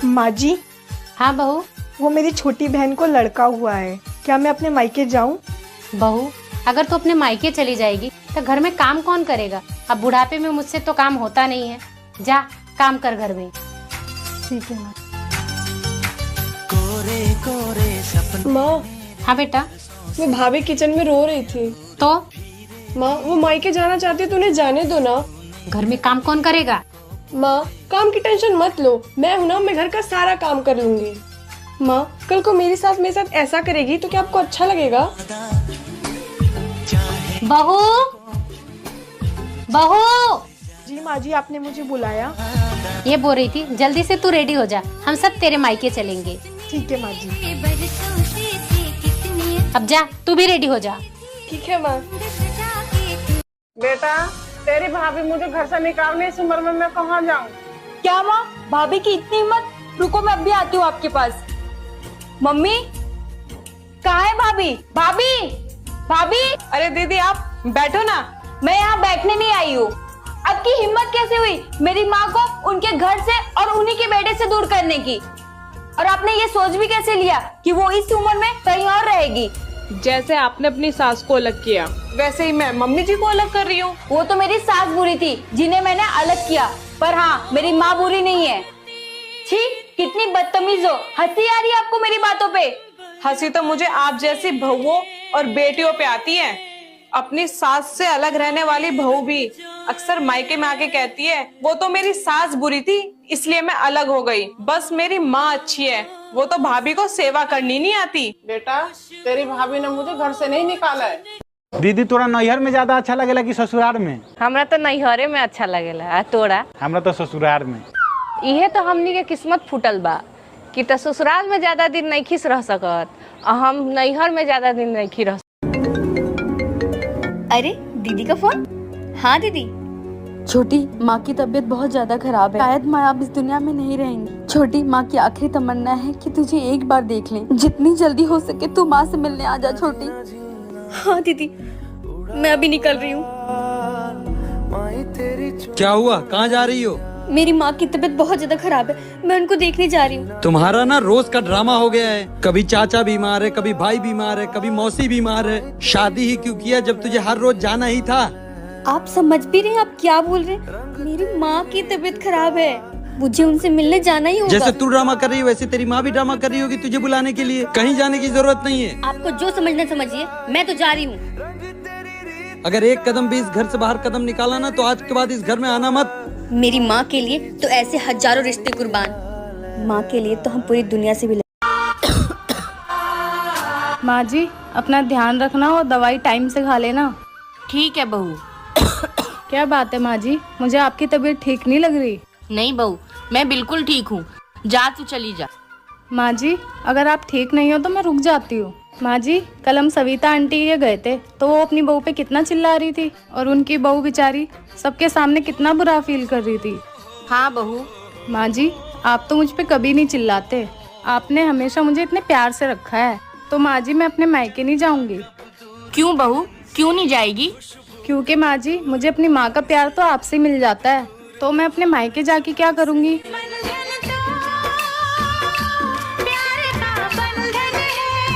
माँ जी, हाँ बहू। वो मेरी छोटी बहन को लड़का हुआ है, क्या मैं अपने मायके जाऊँ? बहू, अगर तू अपने मायके चली जाएगी तो घर में काम कौन करेगा? अब बुढ़ापे में मुझसे तो काम होता नहीं है। जा काम कर घर में। ठीक है माँ। माँ, हाँ बेटा। वो भाभी किचन में रो रही थी। तो माँ, वो मायके जाना चाहती है तो उन्हें जाने दो ना। घर में काम कौन करेगा? माँ, काम की टेंशन मत लो, मैं हूँ ना, मैं घर का सारा काम कर लूंगी। माँ, कल को मेरे साथ ऐसा करेगी तो क्या आपको अच्छा लगेगा? बहू, बहू। जी माँ जी, आपने मुझे बुलाया? ये बोल रही थी जल्दी से तू रेडी हो जा, हम सब तेरे मायके चलेंगे। ठीक है माँ जी। अब जा तू भी रेडी हो जा। ठीक है माँ। बेटा, तेरी भाभी मुझे घर से निकालने इस उम्र में मैं कहाँ जाऊँ? क्या माँ, भाभी की इतनी हिम्मत? रुको मैं अभी आती हूँ आपके पास। मम्मी, कहाँ है भाभी? भाभी, भाभी। अरे दीदी, आप बैठो ना। मैं यहाँ बैठने नहीं आई हूँ। आपकी हिम्मत कैसे हुई मेरी माँ को उनके घर से और उन्हीं के बेटे से दूर करने की? और आपने ये सोच भी कैसे लिया कि वो इस उम्र में कहीं और रहेगी? जैसे आपने अपनी सास को अलग किया, वैसे ही मैं मम्मी जी को अलग कर रही हूँ। वो तो मेरी सास बुरी थी जिन्हें मैंने अलग किया, पर हाँ, मेरी माँ बुरी नहीं है। छी, कितनी बदतमीज हो। हंसी आ रही है आपको मेरी बातों पे? हंसी तो मुझे आप जैसी बहुओं और बेटियों पे आती है। अपनी सास से अलग रहने वाली बहू भी अक्सर मायके में आके कहती है वो तो मेरी सास बुरी थी इसलिए मैं अलग हो गई, बस मेरी माँ अच्छी है, वो तो भाभी को सेवा करनी नहीं आती। बेटा, तेरी भाभी ने मुझे घर से नहीं निकाला है। दीदी, तोरा नैहर में ज्यादा अच्छा लगेला कि ससुराल में? हमरा तो नैहरे में अच्छा लगेला। आ तोरा? हमरा तो ससुराल में। इहे तो हमनी के किस्मत फूटल बा कि तो ससुराल में ज्यादा दिन नहीं खिस रह सकत, हम नैहर में ज्यादा दिन नहीं खी रह। अरे दीदी का फोन। हाँ दीदी। छोटी, माँ की तबीयत बहुत ज्यादा खराब है, शायद माँ अब इस दुनिया में नहीं रहेंगी। छोटी, माँ की आखिरी तमन्ना है कि तुझे एक बार देख लें। जितनी जल्दी हो सके तू माँ से मिलने आ जा छोटी। हाँ दीदी, मैं अभी निकल रही हूँ। क्या हुआ, कहाँ जा रही हो? मेरी माँ की तबीयत बहुत ज्यादा खराब है, मैं उनको देखने जा रही हूँ। तुम्हारा ना रोज का ड्रामा हो गया है, कभी चाचा बीमार है, कभी भाई बीमार है, कभी मौसी बीमार है। शादी ही क्यों किया जब तुझे हर रोज जाना ही था? आप समझ भी रहे हैं आप क्या बोल रहे हैं? मेरी माँ की तबीयत खराब है, मुझे उनसे मिलने जाना ही होगा। जैसे तू ड्रामा कर रही हो वैसे तेरी माँ भी ड्रामा कर रही होगी तुझे बुलाने के लिए। कहीं जाने की जरूरत नहीं है। आपको जो समझना समझिए, मैं तो जा रही हूँ। अगर एक कदम भी इस घर से बाहर कदम निकाला ना तो आज के बाद इस घर में आना मत। मेरी माँ के लिए तो ऐसे हजारों रिश्ते कुर्बान, माँ के लिए तो हम पूरी दुनिया से भी। माँ जी, अपना ध्यान रखना और दवाई टाइम से खा लेना। ठीक है बहू। क्या बात है माँ जी, मुझे आपकी तबीयत ठीक नहीं लग रही। नहीं बहू, मैं बिल्कुल ठीक हूँ, जा तू चली जा। माँ जी, अगर आप ठीक नहीं हो तो मैं रुक जाती हूँ। माँ जी, कल हम सविता आंटी ये गए थे तो वो अपनी बहू पे कितना चिल्ला रही थी और उनकी बहू बेचारी सबके सामने कितना बुरा फील कर रही थी। हाँ बहू। माँ जी, आप तो मुझ पे कभी नहीं चिल्लाते, आपने हमेशा मुझे इतने प्यार से रखा है। तो माँ जी, मैं अपने मायके नहीं जाऊंगी। क्यों बहू, क्यों नहीं जाएगी? क्योंकि माँ जी, मुझे अपनी माँ का प्यार तो आपसे मिल जाता है, तो मैं अपने मायके जाके क्या करूँगी?